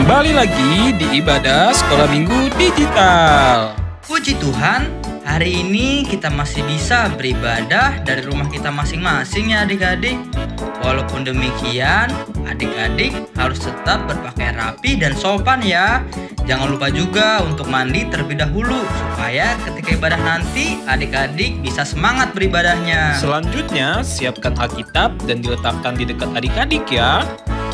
Kembali lagi di ibadah sekolah minggu digital. Puji Tuhan, hari ini kita masih bisa beribadah dari rumah kita masing-masing ya adik-adik. Walaupun demikian, adik-adik harus tetap berpakaian rapi dan sopan ya. Jangan lupa juga untuk mandi terlebih dahulu supaya ketika ibadah nanti adik-adik bisa semangat beribadahnya. Selanjutnya, siapkan Alkitab dan diletakkan di dekat adik-adik ya.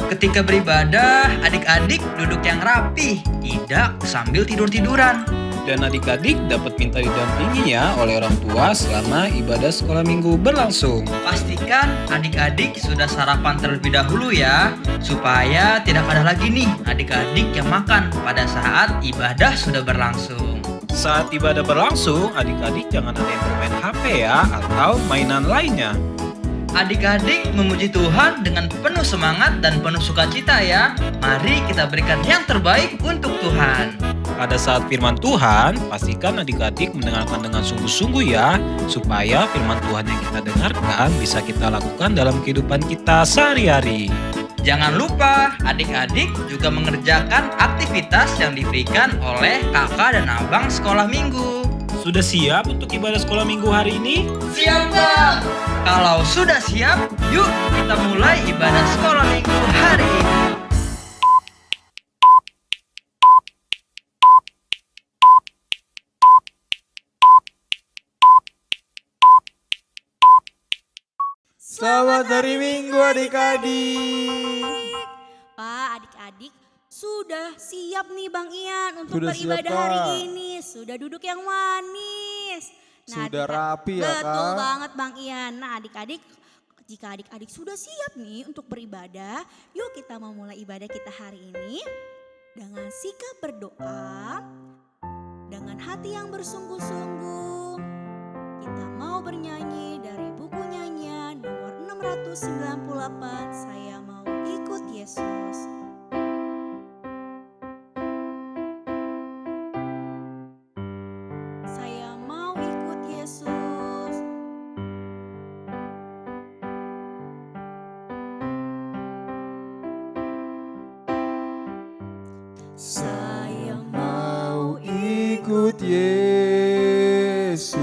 Ketika beribadah, adik-adik duduk yang rapi, tidak sambil tidur-tiduran. Dan adik-adik dapat minta didampingi ya oleh orang tua selama ibadah sekolah minggu berlangsung. Pastikan adik-adik sudah sarapan terlebih dahulu ya, supaya tidak ada lagi nih adik-adik yang makan pada saat ibadah sudah berlangsung. Saat ibadah berlangsung, adik-adik jangan ada yang bermain HP ya atau mainan lainnya. Adik-adik memuji Tuhan dengan penuh semangat dan penuh sukacita ya. Mari kita berikan yang terbaik untuk Tuhan. Pada saat firman Tuhan, pastikan adik-adik mendengarkan dengan sungguh-sungguh ya, supaya firman Tuhan yang kita dengarkan bisa kita lakukan dalam kehidupan kita sehari-hari. Jangan lupa adik-adik juga mengerjakan aktivitas yang diberikan oleh kakak dan abang sekolah minggu. Sudah siap untuk ibadah sekolah minggu hari ini? Siap Bang! Kalau sudah siap, yuk kita mulai ibadah sekolah minggu hari ini. Selamat hari Minggu adik-adik. Pak, adik-adik sudah siap nih Bang Ian untuk Sudah siap, beribadah Kak. hari ini. Sudah duduk yang manis. Sudah rapi ya, Betul Kak. banget Bang Ian. Nah adik-adik, jika adik-adik sudah siap nih untuk beribadah, yuk kita mau mulai ibadah kita hari ini dengan sikap berdoa, dengan hati yang bersungguh-sungguh. Kita mau bernyanyi dari buku nyanyian nomor 698, Saya Mau Ikut Yesus. Saya mau ikut Yesus. Saya mau ikut Yesus.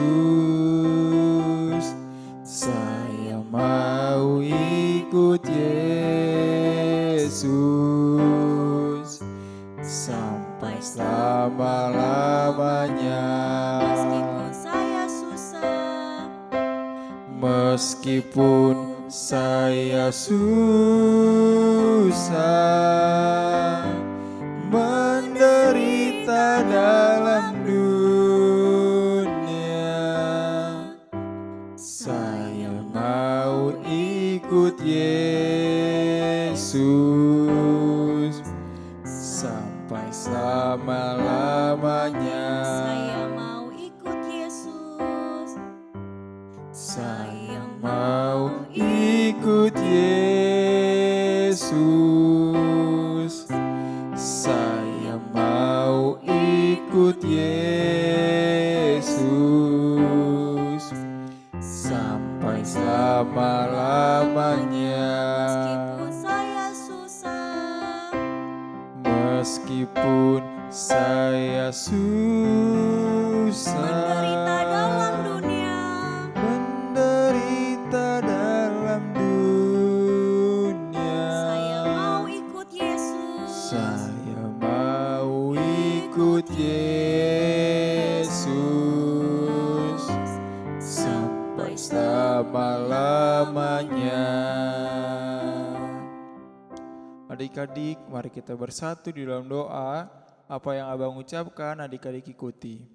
Saya mau ikut Yesus sampai selama-lamanya. Meskipun saya susah, Meskipun saya susah menderita dalam dunia, saya mau ikut Yesus sampai selama-lamanya. saya mau ikut Yesus. Saya mau ikut Yesus. Saya mau ikut Yesus sampai selama-lamanya. Meskipun saya susah, Meskipun saya susah menderita dalam dunia, menderita dalam dunia, saya mau ikut Yesus. saya mau ikut Yesus sampai selama-lamanya. Adik-adik, mari kita bersatu di dalam doa. Apa yang abang ucapkan, adik-adik ikuti.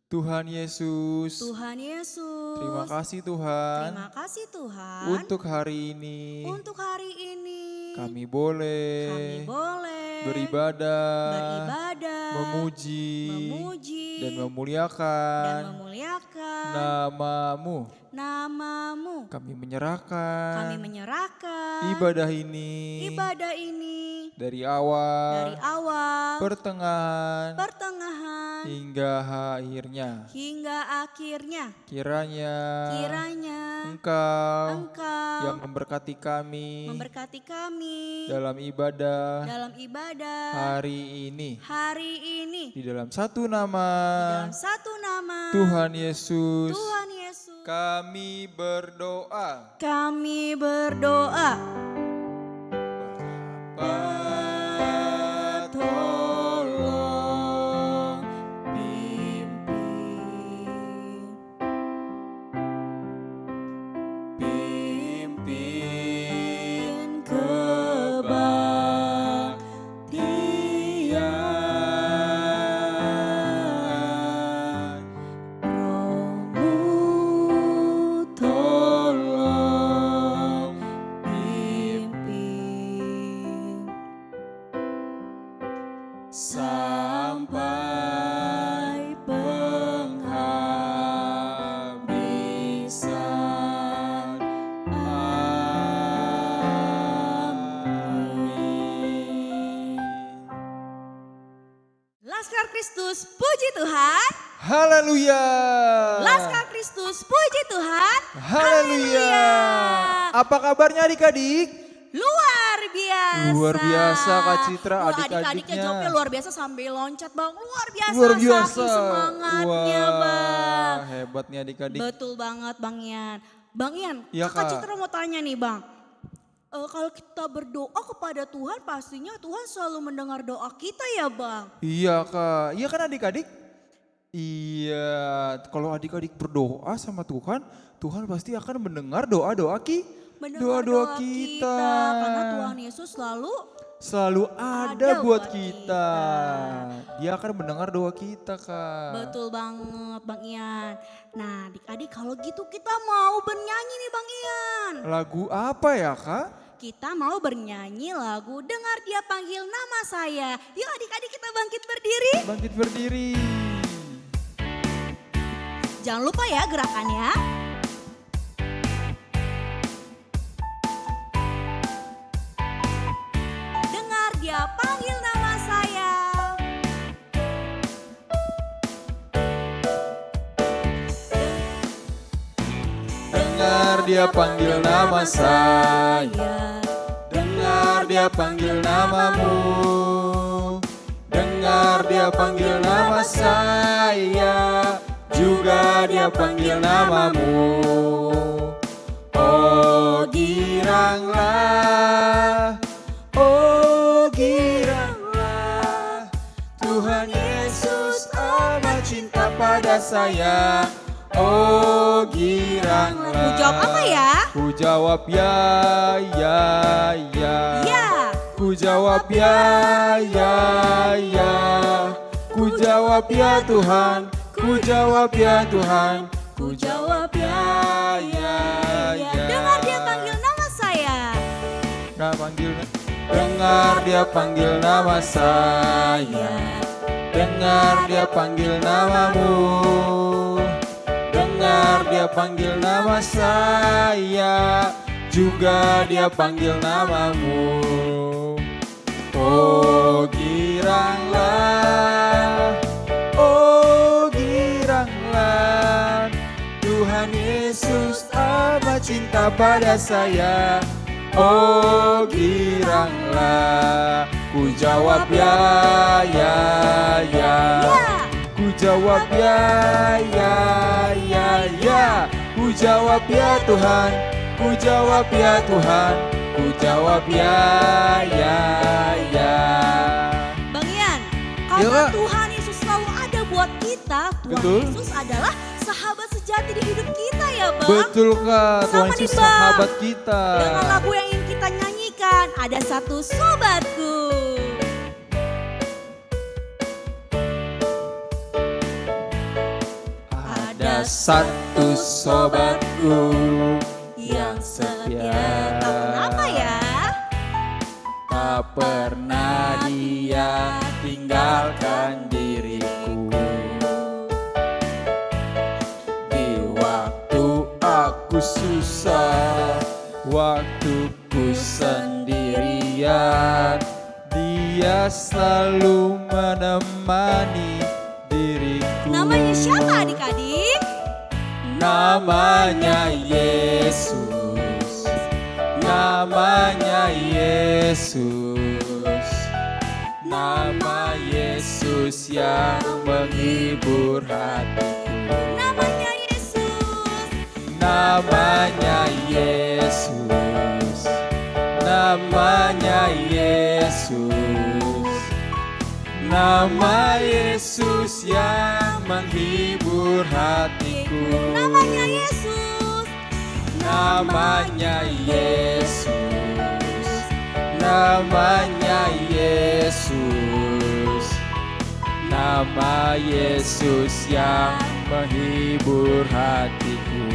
Tuhan Yesus, Tuhan Yesus, terima kasih Tuhan terima kasih Tuhan untuk hari ini. untuk hari ini. Kami boleh Kami boleh beribadah, beribadah, memuji, memuji, dan dan memuliakan memuliakan namamu. namamu. Kami menyerahkan Ibadah ini dari dari awal, awal, pertengahan, pertengahan, hingga akhirnya. hingga akhirnya. Kiranya Engkau yang memberkati kami memberkati kami dalam ibadah dalam ibadah hari ini. hari ini. Di dalam satu Di nama dalam satu nama Tuhan Yesus, Tuhan Yesus, kami berdoa. kami berdoa. Bapa, tolong pimpin kebaktian. Rohmu tolong pimpin sampai penghabisan. Amin. Laskar Kristus, puji Tuhan. Haleluya. Laskar Kristus, puji Tuhan. Haleluya. Apa kabarnya adik-adik? Luar biasa. Luar biasa Kak Citra, Wah, adik-adiknya. adik-adiknya jawabnya luar biasa sambil loncat bang. Luar biasa, Luar biasa. saking semangatnya Wah, bang. hebat nih adik-adik. Betul banget Bang Ian. Bang Ian, Iya, Kakak Kak. Citra mau tanya nih Bang. Kalau kita berdoa kepada Tuhan pastinya Tuhan selalu mendengar doa kita ya Bang. Iya Kak, iya kan adik-adik? Iya, kalau adik-adik berdoa sama Tuhan, Tuhan pasti akan mendengar doa-doa Mendengar doa-doa doa kita. Karena Tuhan Yesus Selalu ada buat buat kita. Dia akan mendengar doa kita Kak. betul banget Bang Ian. Nah adik-adik kalau gitu kita mau bernyanyi nih Bang Ian. Lagu apa ya Kak? Kita mau bernyanyi lagu Dengar Dia Panggil Nama Saya. Yuk adik-adik kita bangkit berdiri. Bangkit berdiri. Jangan lupa ya gerakannya. Dengar Dia Panggil Nama Saya. Dengar dia panggil nama saya. Dengar dia panggil namamu. Dengar dia panggil nama saya. Juga dia panggil namamu. Oh giranglah, oh giranglah, Tuhan Yesus amat cinta pada saya. Oh giranglah. Mau jawab apa ya? Ku jawab ya, ya, ya. Ya. Ku jawab ya, ya, ya. Ku jawab ya Tuhan. Ku jawab ya Tuhan. Ku jawab ya, ya, ya. Dengar Dia panggil nama saya. Nah, dengar dia panggil nama saya. Dengar dia panggil namamu. Dengar dia panggil nama saya. Juga dia panggil namamu. Oh giranglah, oh giranglah, Tuhan Yesus amat cinta pada saya. Oh giranglah, ku jawab ya, ya, ya. Ku jawab ya, ya, ya, ya. Ku jawab ya Tuhan, ku jawab ya Tuhan, ku jawab ya, ya, ya. Bang Ian, Ya, karena Kak. Tuhan Yesus selalu ada buat kita, Tuhan Betul. Yesus adalah sahabat sejati di hidup kita ya Bang. Betul Kak, Tuhan Sama nih, Yesus Bang. sahabat kita. Dengan lagu yang ingin kita nyanyikan, ada satu sobatku. Ada satu sobatku yang setia. Tak kenapa ya? tak pernah dia tinggalkan diriku. waktuku sendirian. Dia selalu menemani diriku. Namanya siapa adik-adik? Namanya Yesus. Namanya Yesus. Nama Yesus yang menghibur hatiku. Namanya Yesus. Namanya Yesus. Namanya Yesus. Nama Yesus yang menghibur hatiku. Namanya Yesus. Namanya Yesus. Namanya Yesus. Nama Yesus yang menghibur hatiku.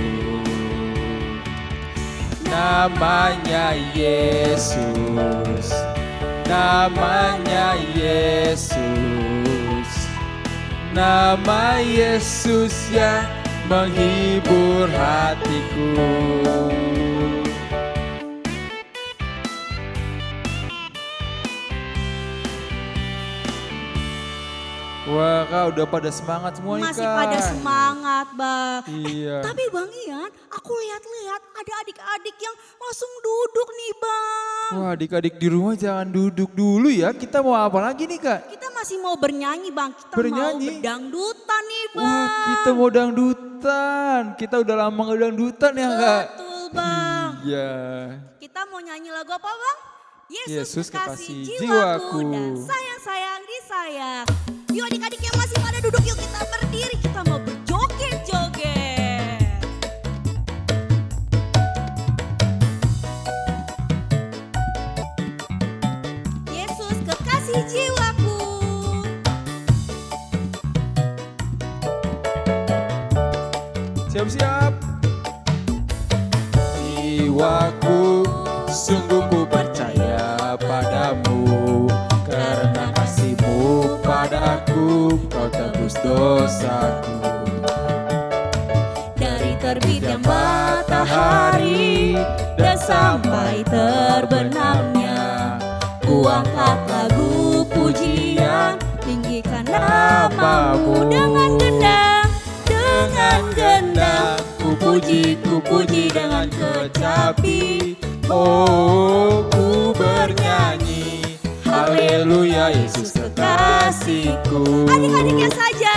Namanya Yesus. Namanya Yesus. Nama Yesus yang menghibur hatiku. Wah, Kak, udah pada semangat semua nih, Kak. Masih pada semangat, Bang. Iya. Tapi Bang Ian, aku lihat-lihat ada adik-adik yang langsung duduk nih, Bang. Wah, adik-adik di rumah jangan duduk dulu ya. Kita mau apa lagi nih, Kak? Kita masih mau bernyanyi, Bang. Kita Bernyanyi? mau berdangdutan nih, Bang. Wah, kita mau dangdutan. Kita udah lama nggak dangdutan ya, Kak? Betul, Bang. Iya. Kita mau nyanyi lagu apa, Bang? Yesus kekasih kekasih jiwaku jiwaku. dan sayang-sayang disayang. Yuk adik-adik yang masih pada duduk, yuk kita berdiri, kita mau berjoget-joget. Yesus kekasih jiwaku. Siap-siap. Jiwaku, sungguh ku percaya padamu. Karena kasih-Mu padaku, Kau tebus dosaku. Dari terbitnya matahari dan sampai terbenamnya, ku angkat lagu pujian, tinggikan namamu dengan gendang, ku puji dengan kecapi. Oh, ku bernyanyi, haleluya Yesus kekasihku. Adik-adiknya saja.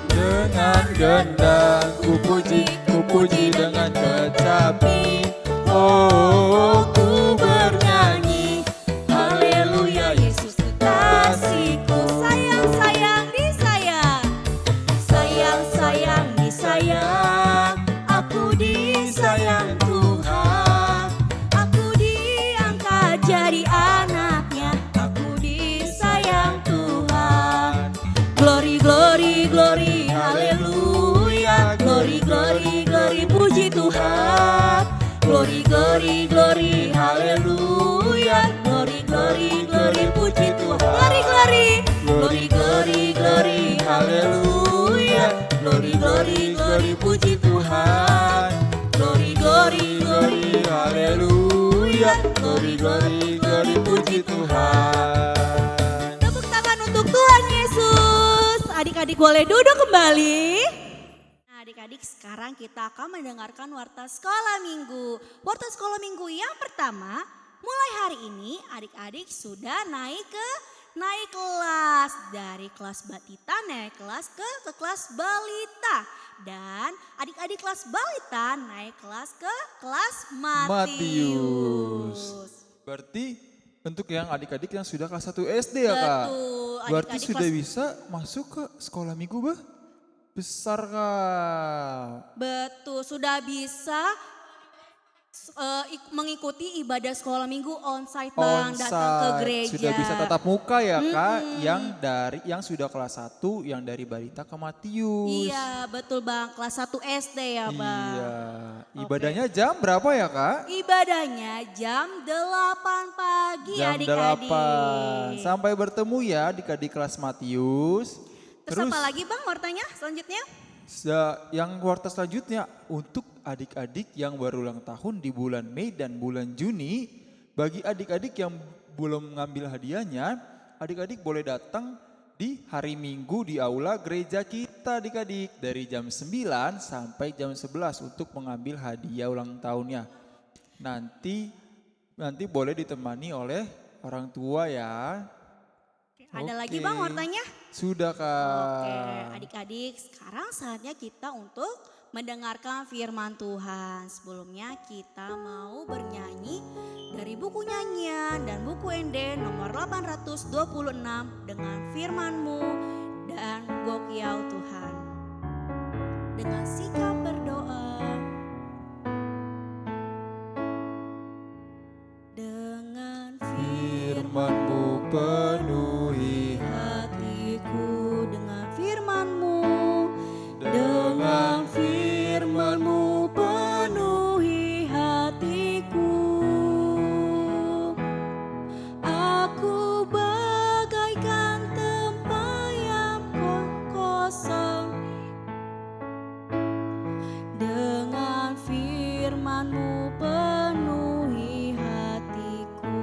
Dengan gendang ku puji dengan kecapi. Oh, ku bernyanyi, haleluya Yesus Kasihku sayang-sayang disayang, sayang-sayang disayang, aku disayang Tuhan, aku diangkat jadi anaknya, aku disayang Tuhan. Glory, glory, glory, haleluya, glory, glory, glory, puji Tuhan. Glory, glory, glory, haleluya, glory, glory, glory, puji Tuhan. Glory, glory, glory, glory, glory, haleluya, glory, glory, glory, puji Tuhan. Glory, glory, glory, haleluya, glory, glory, glory, puji Tuhan. Tepuk tangan untuk Tuhan Yesus. Adik-adik boleh duduk kembali. Nah, adik-adik sekarang kita akan mendengarkan warta sekolah minggu. Warta sekolah minggu yang pertama, mulai hari ini adik-adik sudah naik kelas dari kelas batita naik kelas ke kelas balita, dan adik-adik kelas balita naik kelas ke kelas Matius. Berarti untuk yang adik-adik yang sudah kelas 1 SD ya, Kak? Betul. Berarti Adik-adik sudah kelas- bisa masuk ke sekolah minggu, Bah? Besar, Kak. Betul, sudah bisa mengikuti ibadah sekolah minggu onsite Bang, datang ke Onsite, gereja. sudah bisa tatap muka ya Kak, Mm-mm. yang sudah kelas 1, yang dari balita ke Matius. Iya, betul Bang, kelas 1 SD ya Bang. Iya, Oke. ibadahnya jam berapa ya Kak? Ibadahnya jam 8 pagi Jam adik-adik. 8. Sampai bertemu ya adik-adik kelas Matius. Terus apa lagi Bang wartanya selanjutnya? Yang kuartal selanjutnya untuk adik-adik yang baru ulang tahun di bulan Mei dan bulan Juni, bagi adik-adik yang belum ngambil hadiahnya, adik-adik boleh datang di hari Minggu di aula gereja kita adik-adik dari jam 9 sampai jam 11 untuk mengambil hadiah ulang tahunnya. Nanti boleh ditemani oleh orang tua ya. Ada lagi Oke. Bang wartanya? Sudah Kak. Oke, adik-adik, sekarang saatnya kita untuk mendengarkan firman Tuhan. Sebelumnya kita mau bernyanyi dari buku nyanyian dan buku ND nomor 826 dengan firman-Mu dan Gokiau Tuhan. Dengan sikap berdoa, dengan Firman-Mu penuhi hatiku, dengan firman-Mu, dengan firman-Mu penuhi hatiku. Aku bagaikan tempayan kosong, dengan firman-Mu penuhi hatiku.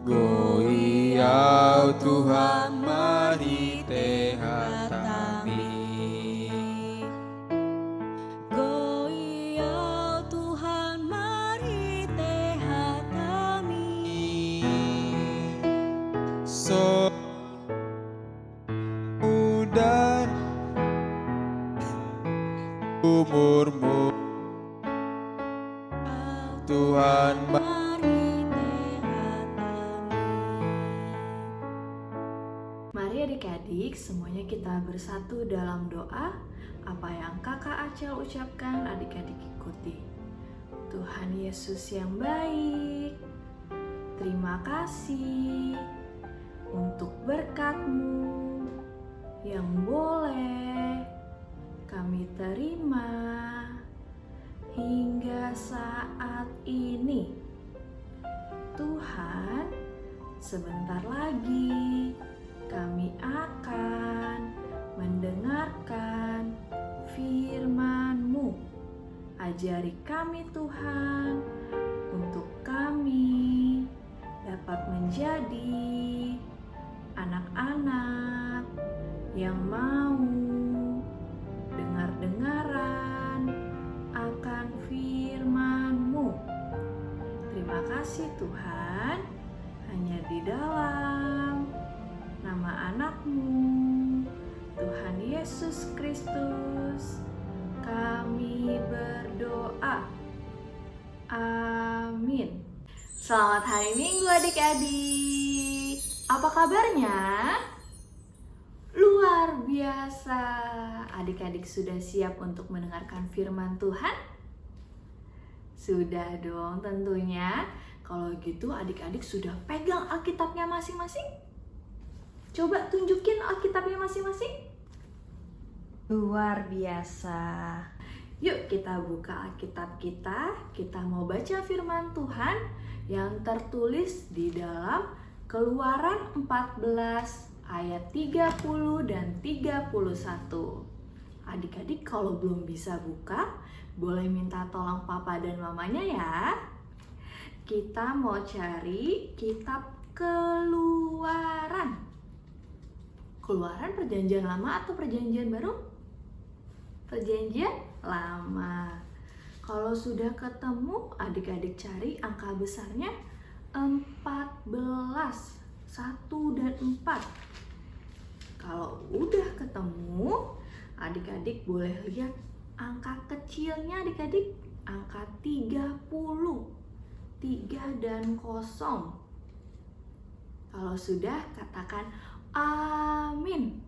Goiau Tuhan mari tehatami. Goiau Tuhan mari tehatami. So dan umurmu Tuhan Mari tehatami. Mari adik-adik, semuanya kita bersatu dalam doa. Apa yang kakak Acel ucapkan, adik-adik ikuti. Tuhan Yesus yang baik, terima kasih untuk berkat-Mu yang boleh kami terima hingga saat ini. Tuhan, sebentar lagi kami akan mendengarkan firman-Mu. Ajari kami Tuhan, untuk kami dapat menjadi anak-anak yang mau dengar-dengaran akan firman-Mu. Terima kasih Tuhan, hanya di dalam nama anak-Mu, Tuhan Yesus Kristus, kami berdoa. Amin. Selamat hari Minggu adik-adik. Apa kabarnya? Luar biasa. Adik-adik sudah siap untuk mendengarkan firman Tuhan? Sudah dong tentunya. Kalau gitu adik-adik sudah pegang Alkitabnya masing-masing? Coba tunjukin Alkitabnya masing-masing. Luar biasa. Yuk kita buka Alkitab kita mau baca firman Tuhan yang tertulis di dalam Keluaran 14 ayat 30 dan 31. Adik-adik kalau belum bisa buka, boleh minta tolong papa dan mamanya ya. Kita mau cari kitab Keluaran. Keluaran perjanjian lama atau perjanjian baru? Perjanjian lama. Kalau sudah ketemu, adik-adik cari angka besarnya 14. 1 dan 4. Kalau udah ketemu, adik-adik boleh lihat angka kecilnya adik-adik. Angka 30. 3 dan 0. Kalau sudah, katakan amin.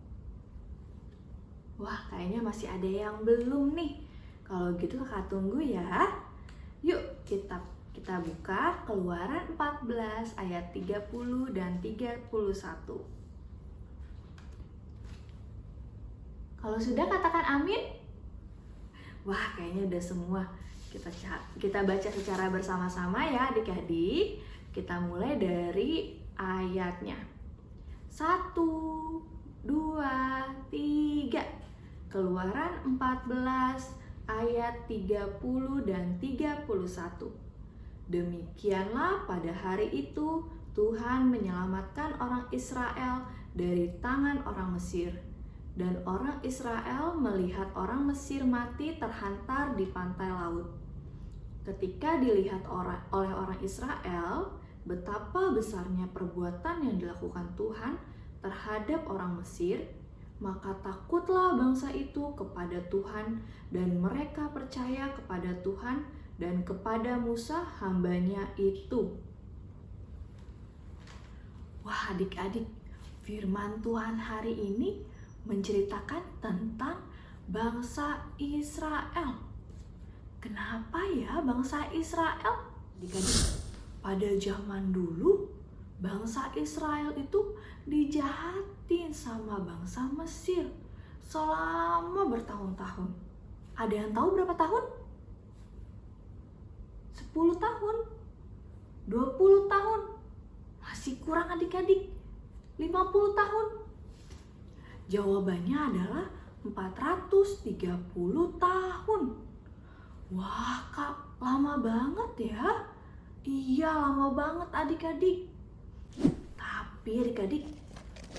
Wah, kayaknya masih ada yang belum nih. Kalau gitu kakak tunggu ya. Yuk kita buka Keluaran 14 ayat 30 dan 31. Kalau sudah katakan amin. Wah, kayaknya udah semua. Kita baca secara bersama-sama ya adik-adik. Kita mulai dari ayatnya. 1, 2, 3. Keluaran 14 ayat 30 dan 31. Demikianlah pada hari itu Tuhan menyelamatkan orang Israel dari tangan orang Mesir. Dan orang Israel melihat orang Mesir mati terhantar di pantai laut. Ketika dilihat oleh orang Israel, betapa besarnya perbuatan yang dilakukan Tuhan terhadap orang Mesir, maka takutlah bangsa itu kepada Tuhan, dan mereka percaya kepada Tuhan dan kepada Musa hambanya itu. Wah adik-adik, firman Tuhan hari ini menceritakan tentang bangsa Israel. Kenapa ya bangsa Israel? Adik-adik, pada zaman dulu bangsa Israel itu dijahatin sama bangsa Mesir selama bertahun-tahun. Ada yang tahu berapa tahun? 10 tahun? 20 tahun? Masih kurang adik-adik? 50 tahun? Jawabannya adalah 430 tahun. Wah kak, lama banget ya? Iya, lama banget adik-adik. Tapi adik-adik,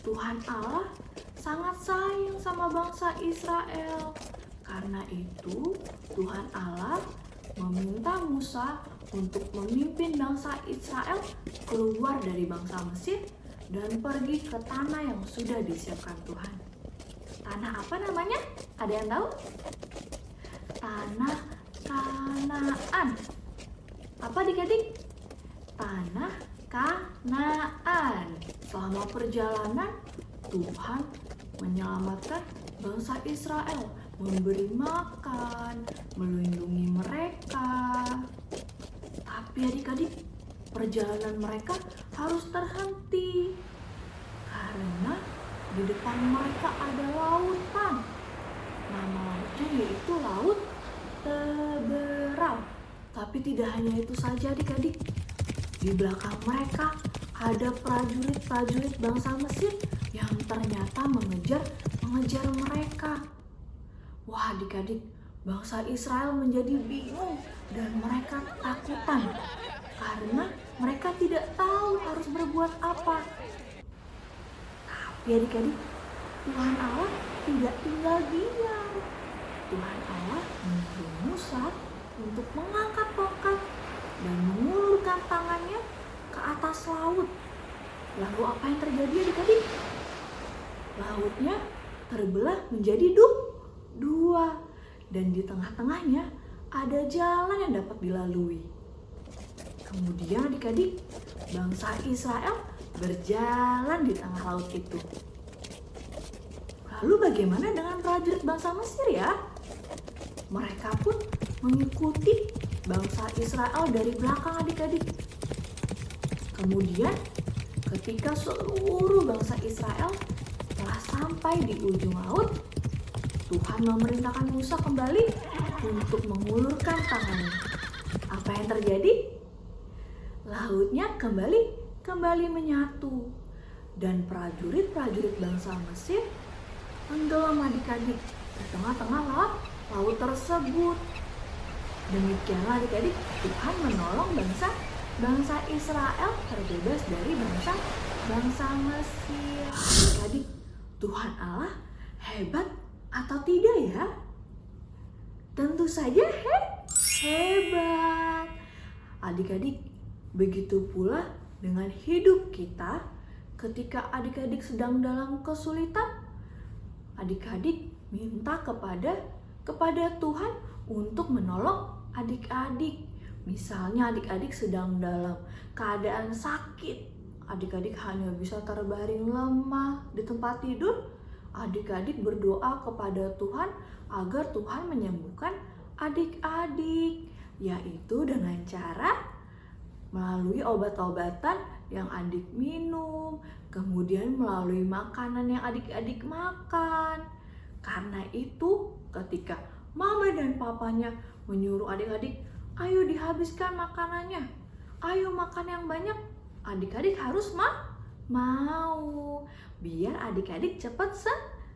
Tuhan Allah sangat sayang sama bangsa Israel. Karena itu Tuhan Allah meminta Musa untuk memimpin bangsa Israel keluar dari bangsa Mesir dan pergi ke tanah yang sudah disiapkan Tuhan. Tanah apa namanya? Ada yang tahu? Tanah Kanaan. Apa adik-adik? Tanah Kanaan. Selama perjalanan, Tuhan menyelamatkan bangsa Israel, memberi makan, melindungi mereka. Tapi adik-adik, perjalanan mereka harus terhenti karena di depan mereka ada lautan. Nama lautnya yaitu Laut Teberau. Tapi tidak hanya itu saja adik-adik. Di belakang mereka ada prajurit-prajurit bangsa Mesir yang ternyata mengejar mereka. Wah adik-adik, bangsa Israel menjadi bingung dan mereka takutan karena mereka tidak tahu harus berbuat apa. Tapi adik-adik, Tuhan Allah tidak tinggal diam. Tuhan Allah menyuruh Musa untuk mengangkat tongkat dan mengulurkan tangannya ke atas laut. Lalu apa yang terjadi adik-adik? Lautnya terbelah menjadi dua, dan di tengah-tengahnya ada jalan yang dapat dilalui. Kemudian adik-adik, bangsa Israel berjalan di tengah laut itu. Lalu bagaimana dengan prajurit bangsa Mesir ya? Mereka pun mengikuti bangsa Israel dari belakang adik-adik. Kemudian ketika seluruh bangsa Israel telah sampai di ujung laut, Tuhan memerintahkan Musa kembali untuk mengulurkan tangannya. Apa yang terjadi? Lautnya kembali menyatu, dan prajurit-prajurit bangsa Mesir tenggelam adik-adik di tengah-tengah laut tersebut. Demikianlah adik-adik, Tuhan menolong bangsa Israel terbebas dari bangsa Mesir. Adik-adik, Tuhan Allah hebat atau tidak ya? Tentu saja hebat. Adik-adik, begitu pula dengan hidup kita. Ketika adik-adik sedang dalam kesulitan, adik-adik minta kepada Tuhan untuk menolong adik-adik. Misalnya adik-adik sedang dalam keadaan sakit, adik-adik hanya bisa terbaring lemah di tempat tidur. Adik-adik berdoa kepada Tuhan agar Tuhan menyembuhkan adik-adik, yaitu dengan cara melalui obat-obatan yang adik minum, kemudian melalui makanan yang adik-adik makan. Karena itu, ketika mama dan papanya menyuruh adik-adik, ayo dihabiskan makanannya, ayo makan yang banyak, adik-adik harus mau, biar adik-adik cepat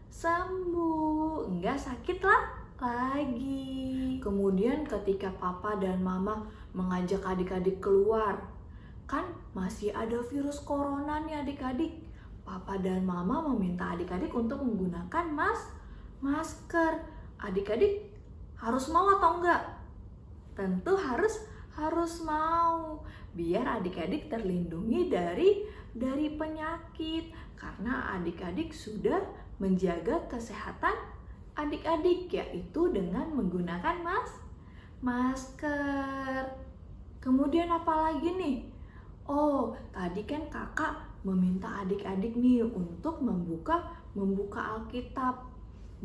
sembuh, enggak sakit lagi. Kemudian ketika papa dan mama mengajak adik-adik keluar, kan masih ada virus corona nih adik-adik. Papa dan mama meminta adik-adik untuk menggunakan masker. Adik-adik harus mau atau enggak? Tentu harus mau, biar adik-adik terlindungi dari penyakit, karena adik-adik sudah menjaga kesehatan adik-adik, yaitu dengan menggunakan masker. Kemudian apa lagi nih? Oh, tadi kan kakak meminta adik-adik nih untuk membuka Alkitab.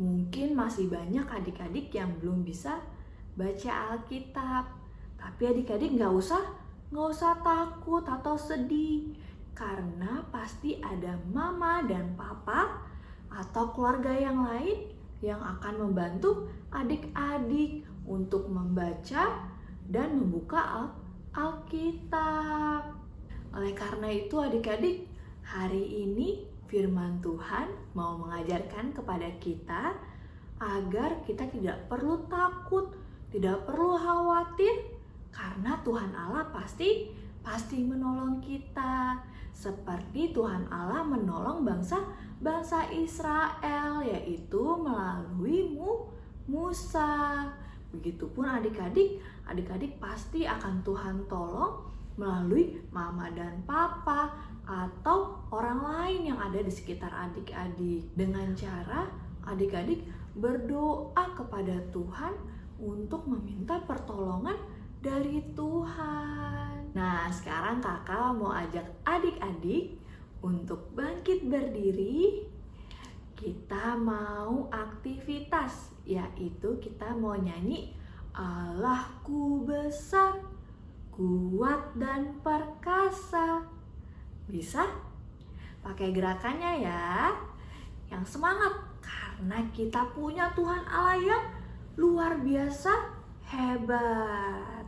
Mungkin masih banyak adik-adik yang belum bisa baca Alkitab. Tapi adik-adik nggak usah takut atau sedih, karena pasti ada mama dan papa atau keluarga yang lain yang akan membantu adik-adik untuk membaca dan membuka Alkitab. Oleh karena itu adik-adik, hari ini firman Tuhan mau mengajarkan kepada kita agar kita tidak perlu takut, tidak perlu khawatir, karena Tuhan Allah pasti menolong kita. Seperti Tuhan Allah menolong bangsa Israel, yaitu melalui Musa. Begitupun adik-adik pasti akan Tuhan tolong melalui mama dan papa atau orang lain yang ada di sekitar adik-adik, dengan cara adik-adik berdoa kepada Tuhan untuk meminta pertolongan dari Tuhan. Nah, sekarang kakak mau ajak adik-adik untuk bangkit berdiri. Kita mau aktivitas, yaitu kita mau nyanyi Allahku besar, kuat dan perkasa. Bisa? Pakai gerakannya ya, yang semangat, karena kita punya Tuhan Allah yang luar biasa hebat.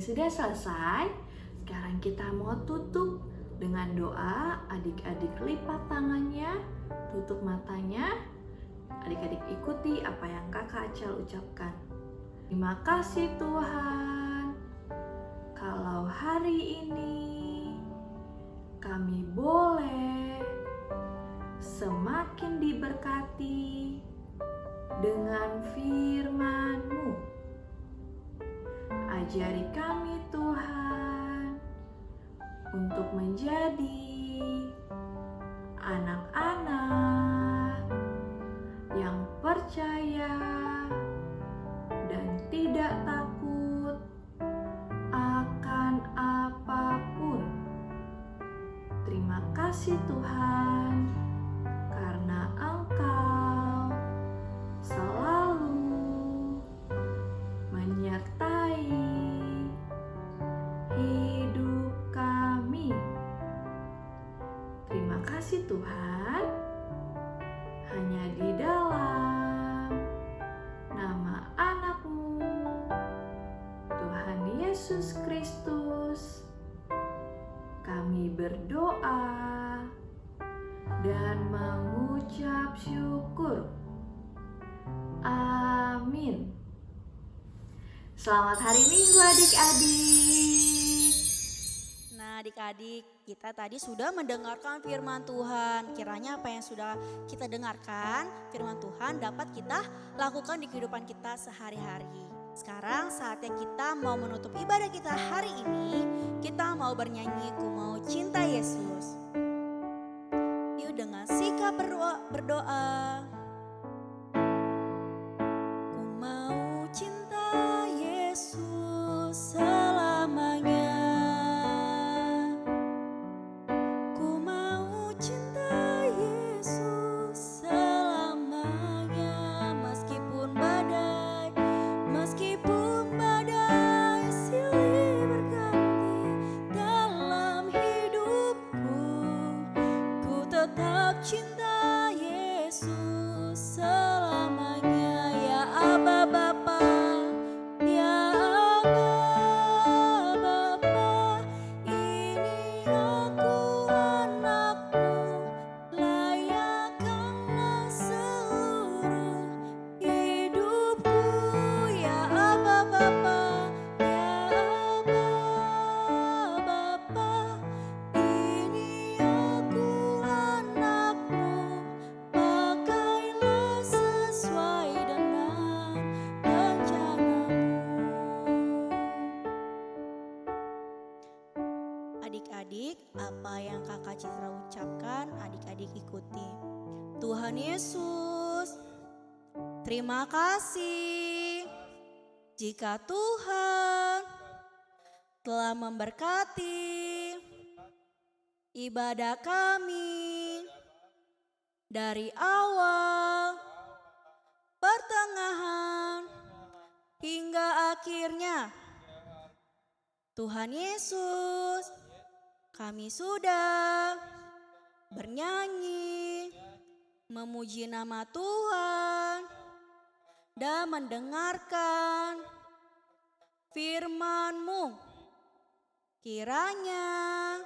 Sudah selesai. Sekarang kita mau tutup dengan doa. Adik-adik lipat tangannya, tutup matanya. Adik-adik ikuti apa yang kakak Acel ucapkan. Terima kasih Tuhan, kalau hari ini kami boleh semakin diberkati dengan firman-Mu. Ajari kami Tuhan untuk menjadi anak-anak yang percaya dan tidak takut akan apapun. Terima kasih Tuhan, karena Engkau selalu menyertai hidup kami. Terima kasih Tuhan, hanya di dalam nama anak-Mu, Tuhan Yesus Kristus, kami berdoa dan mengucap syukur. Amin. Selamat hari Minggu adik-adik. Nah adik-adik, kita tadi sudah mendengarkan firman Tuhan. Kiranya apa yang sudah kita dengarkan, firman Tuhan dapat kita lakukan di kehidupan kita sehari-hari. Sekarang saatnya kita mau menutup ibadah kita hari ini. Kita mau bernyanyi Ku Mau Cinta Yesus. Yuk dengan sikap berdoa. Ku mau cinta Yesus selamanya. Ku mau cinta Yesus selamanya. Meskipun badai silih berganti dalam hidupku, ku tetap cinta Yesus selamanya. Ya Aba Bapa, ya Aba Bapa, ini aku anakmu, layakkanlah seluruh hidupku. Ya Aba Bapa, ya Aba Bapa, ini aku anakmu, pakailah sesuai dengan rencanamu. Adik-adik, apa yang Kakak Citra ucapkan, adik-adik ikuti. Tuhan Yesus, terima kasih jika Tuhan telah memberkati ibadah kami dari awal, pertengahan, hingga akhirnya. Tuhan Yesus, kami sudah bernyanyi, memuji nama Tuhan, dan mendengarkan firman-Mu. Kiranya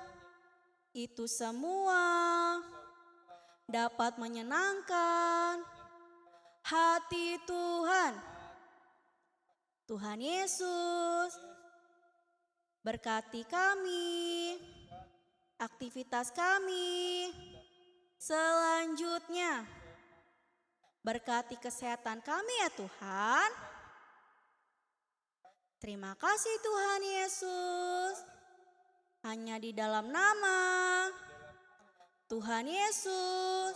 itu semua dapat menyenangkan hati Tuhan. Tuhan Yesus, berkati kami, aktivitas kami selanjutnya. Berkati kesehatan kami ya Tuhan. Terima kasih Tuhan Yesus. Hanya di dalam nama Tuhan Yesus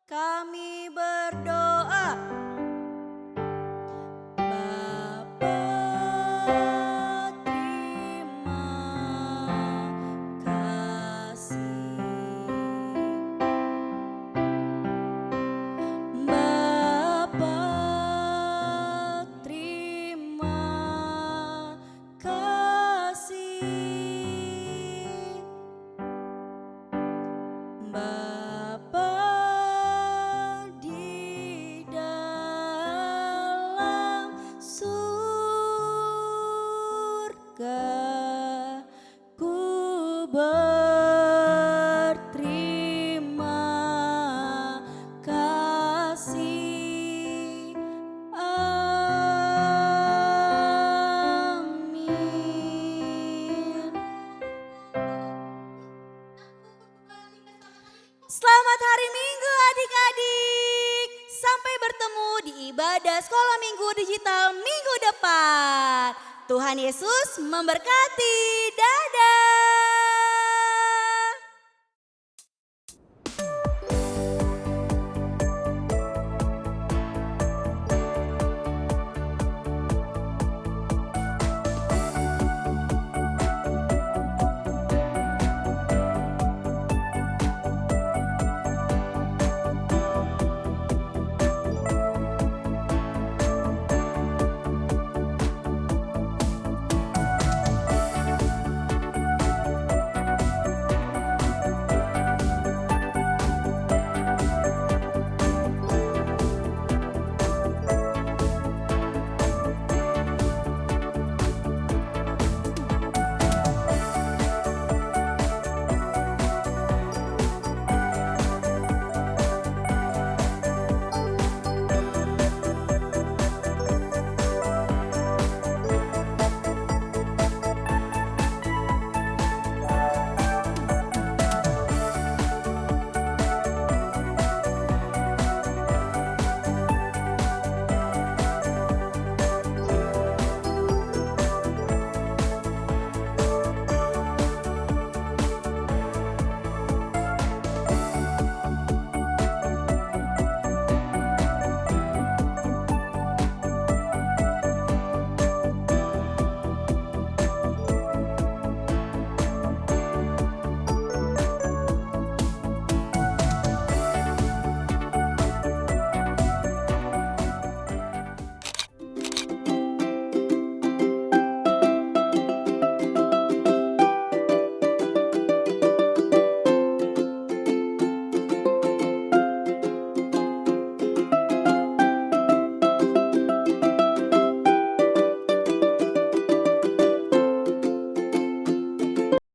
kami berdoa. Bapa, terima kasih. Bapa, terima kasih. Bapa di dalam surga, ku berterima kasih. Amin. Selamat hari Minggu adik-adik. Sampai bertemu di ibadah sekolah minggu digital minggu depan. Tuhan Yesus memberkati.